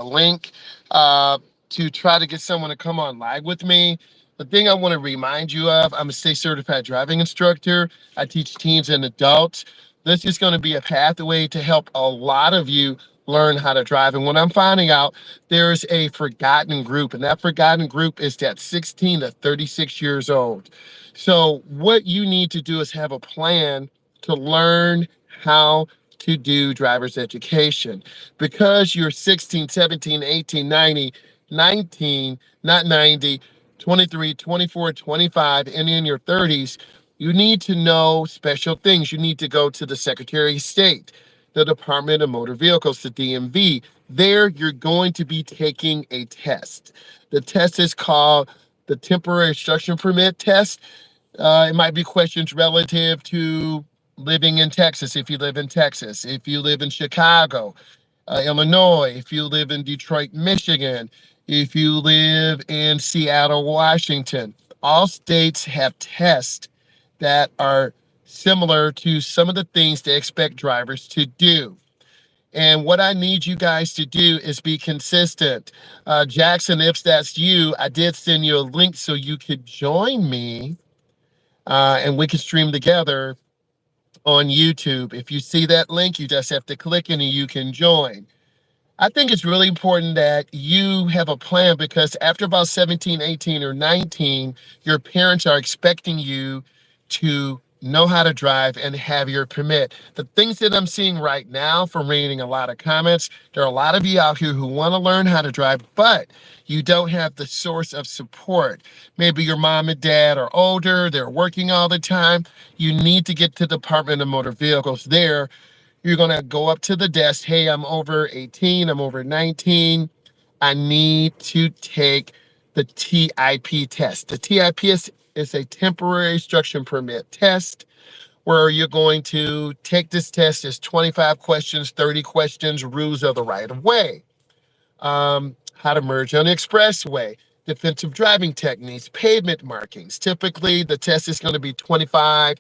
a link to try to get someone to come on live with me. The thing I want to remind you of, I'm a state certified driving instructor. I teach teens and adults. This is going to be a pathway to help a lot of you learn how to drive. And what I'm finding out, there's a forgotten group, and that forgotten group is that 16 to 36 years old. So what you need to do is have a plan to learn how to do driver's education. Because you're 16, 17, 18, 90, 19, not 90, 23, 24, 25, and in your 30s, you need to know special things. You need to go to the Secretary of State, the Department of Motor Vehicles, the DMV. There, you're going to be taking a test. The test is called the Temporary Instruction Permit Test. It might be questions relative to living in Texas, if you live in Texas, if you live in Chicago, Illinois, if you live in Detroit, Michigan, if you live in Seattle, Washington. All states have tests that are similar to some of the things they expect drivers to do. And what I need you guys to do is be consistent. Jackson, if that's you, I did send you a link so you could join me and we can stream together on YouTube. If you see that link, you just have to click it and you can join. I think it's really important that you have a plan because after about 17, 18, or 19, your parents are expecting you to know how to drive and have your permit. The things that I'm seeing right now from reading a lot of comments, there are a lot of you out here who want to learn how to drive, but you don't have the source of support. Maybe your mom and dad are older, they're working all the time. You need to get to the Department of Motor Vehicles. There, you're going to go up to the desk. Hey, I'm over 18, I'm over 19. I need to take the TIP test. The TIP is a temporary instruction permit test where you're going to take this test. It's 25 questions, 30 questions, rules of the right of way, how to merge on the expressway, defensive driving techniques, pavement markings. Typically, the test is going to be 25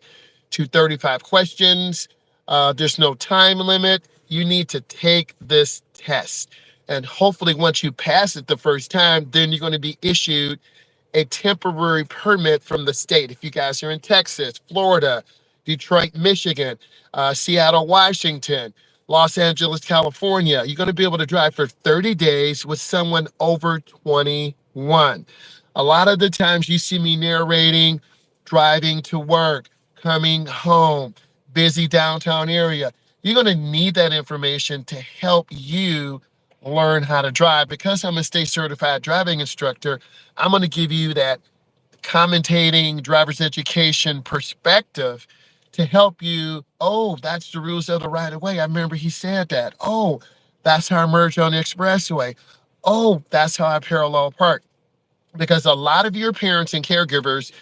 to 35 questions. There's no time limit. You need to take this test. And hopefully, once you pass it the first time, then you're going to be issued a temporary permit from the state. If you guys are in Texas, Florida, Detroit, Michigan, Seattle, Washington, Los Angeles, California, you're going to be able to drive for 30 days with someone over 21. A lot of the times you see me narrating driving to work, coming home, busy downtown area. You're going to need that information to help you learn how to drive. Because I'm a state certified driving instructor, I'm going to give you that commentating driver's education perspective to help you. Oh, that's the rules of the right of way. I remember he said that. Oh, that's how I merge on the expressway. Oh, that's how I parallel park. Because a lot of your parents and caregivers,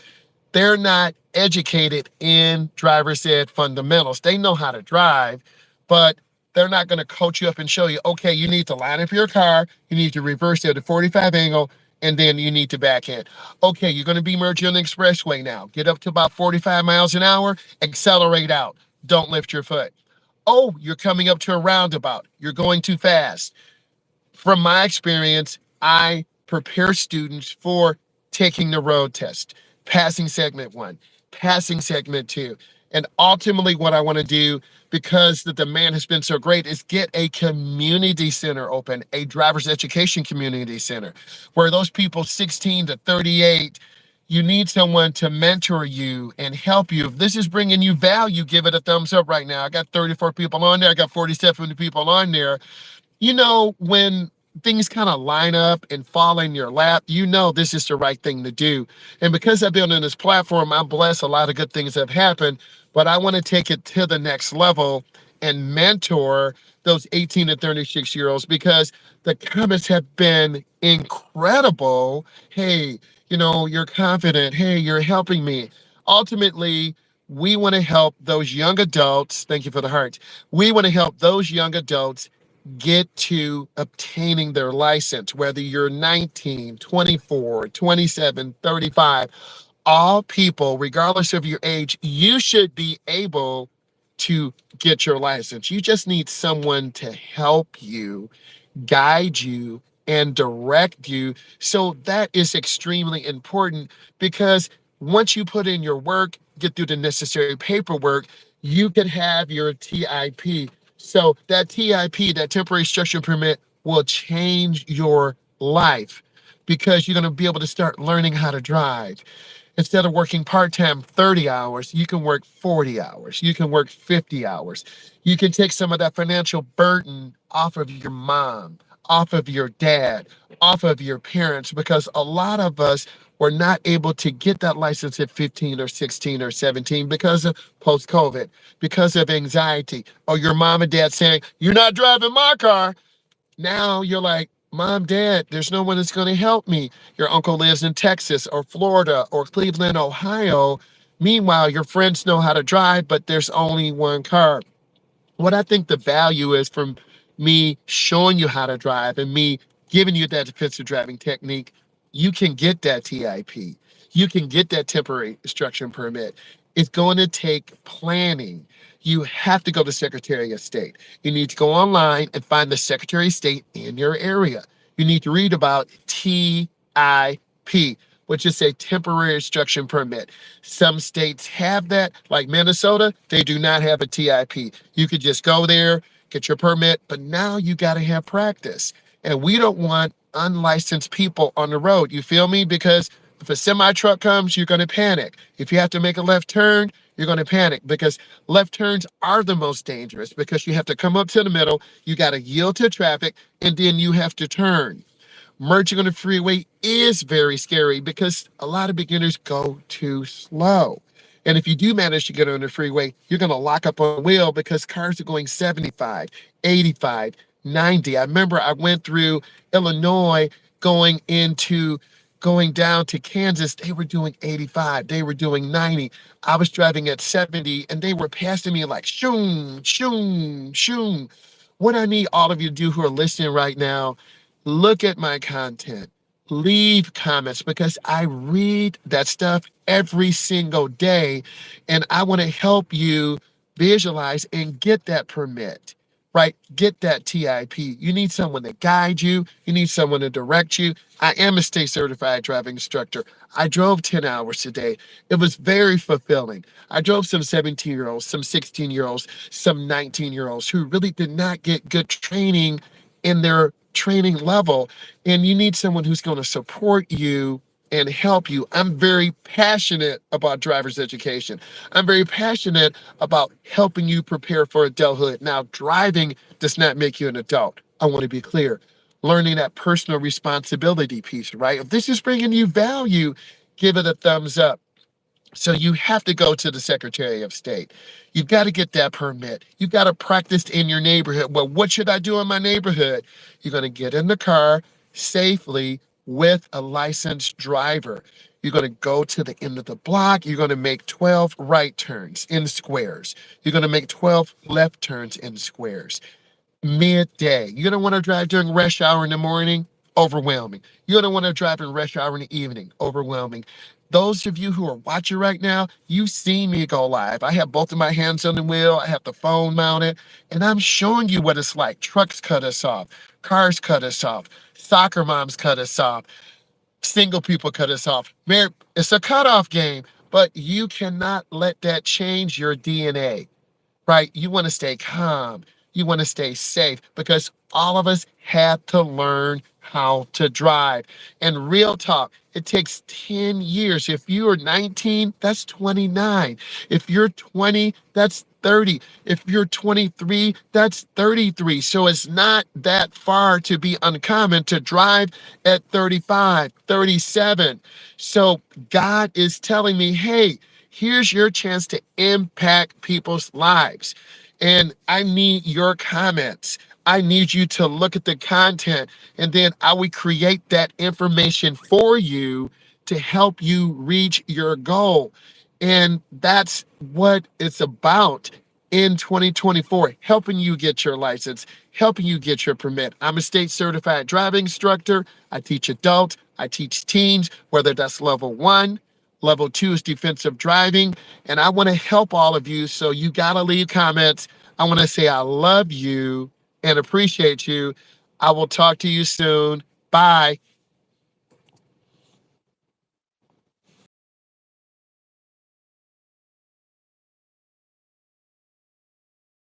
they're not educated in driver's ed fundamentals. They know how to drive, but they're not going to coach you up and show you, okay, you need to line up your car, you need to reverse at a 45 angle, and then you need to back in. Okay, you're going to be merging on the expressway now. Get up to about 45 miles an hour, accelerate out. Don't lift your foot. Oh, you're coming up to a roundabout. You're going too fast. From my experience, I prepare students for taking the road test, passing segment 1, passing segment 2. And ultimately what I want to do, because the demand has been so great, is get a community center open, a driver's education community center, where those people 16 to 38, you need someone to mentor you and help you. If this is bringing you value, give it a thumbs up right now. I got 34 people on there. I got 47 people on there. You know, when things kind of line up and fall in your lap, you know this is the right thing to do. And because I've been on this platform, I'm blessed. A lot of good things have happened, but I want to take it to the next level and mentor those 18 to 36-year-olds because the comments have been incredible. Hey, you know, you're confident. Hey, you're helping me. Ultimately, we want to help those young adults. Thank you for the heart. We want to help those young adults get to obtaining their license, whether you're 19, 24, 27, 35, all people, regardless of your age, you should be able to get your license. You just need someone to help you guide you and direct you. So that is extremely important because once you put in your work, get through the necessary paperwork, you can have your TIP. So that TIP, that temporary structure permit, will change your life because you're going to be able to start learning how to drive. Instead of working part-time 30 hours, you can work 40 hours. You can work 50 hours. You can take some of that financial burden off of your mom, off of your dad, off of your parents, because a lot of us were not able to get that license at 15 or 16 or 17 because of post-COVID, because of anxiety, or your mom and dad saying, "You're not driving my car." Now you're like, "Mom, Dad, there's no one that's going to help me." Your uncle lives in Texas or Florida or Cleveland, Ohio. Meanwhile, your friends know how to drive, but there's only one car. What I think the value is from me showing you how to drive and me giving you that defensive driving technique, you can get that TIP. You can get that temporary instruction permit. It's going to take planning. You have to go to Secretary of State. You need to go online and find the Secretary of State in your area. You need to read about TIP, which is a temporary instruction permit. Some states have that, like Minnesota, they do not have a TIP. You could just go there, get your permit, but now you got to have practice. And we don't want unlicensed people on the road. You feel me? Because if a semi truck comes, you're going to panic. If you have to make a left turn, you're going to panic because left turns are the most dangerous because you have to come up to the middle, you got to yield to traffic, and then you have to turn. Merging on the freeway is very scary because a lot of beginners go too slow. And if you do manage to get on the freeway, you're going to lock up on the wheel because cars are going 75, 85, 90. I remember I went through Illinois going down to Kansas. They were doing 85, they were doing 90. I was driving at 70 and they were passing me like shoom, shoom, shoom. What I need all of you to do who are listening right now, look at my content, leave comments because I read that stuff every single day and I want to help you visualize and get that permit, right? Get that TIP. You need someone to guide you, you need someone to direct you. I am a state certified driving instructor. I drove 10 hours today. It was very fulfilling. I drove some 17-year-olds, some 16-year-olds, some 19-year-olds who really did not get good training in their training level, and you need someone who's going to support you and help you. I'm very passionate about driver's education. I'm very passionate about helping you prepare for adulthood. Now, driving does not make you an adult. I want to be clear. Learning that personal responsibility piece, right? If this is bringing you value, give it a thumbs up. So you have to go to the Secretary of State. You've got to get that permit. You've got to practice in your neighborhood. Well, what should I do in my neighborhood? You're going to get in the car safely with a licensed driver. You're going to go to the end of the block. You're going to make 12 right turns in squares. You're going to make 12 left turns in squares. Midday. You're going to want to drive during rush hour in the morning, overwhelming. You're going to want to drive in rush hour in the evening, overwhelming. Those of you who are watching right now, you've seen me go live. I have both of my hands on the wheel, I have the phone mounted, and I'm showing you what it's like. Trucks cut us off, cars cut us off, soccer moms cut us off, single people cut us off. It's a cutoff game, but you cannot let that change your DNA, right? You want to stay calm. You want to stay safe because all of us have to learn how to drive. And real talk, it takes 10 years. If you are 19, that's 29. If you're 20, that's 30. If you're 23, that's 33. So it's not that far to be uncommon to drive at 35, 37. So God is telling me, hey, here's your chance to impact people's lives. And I need your comments. I need you to look at the content, and then I will create that information for you to help you reach your goal. And that's what it's about in 2024, helping you get your license, helping you get your permit. I'm a state certified driving instructor. I teach adults, I teach teens, whether that's level 1, level 2 is defensive driving. And I want to help all of you. So you got to leave comments. I want to say I love you and appreciate you. I will talk to you soon. Bye.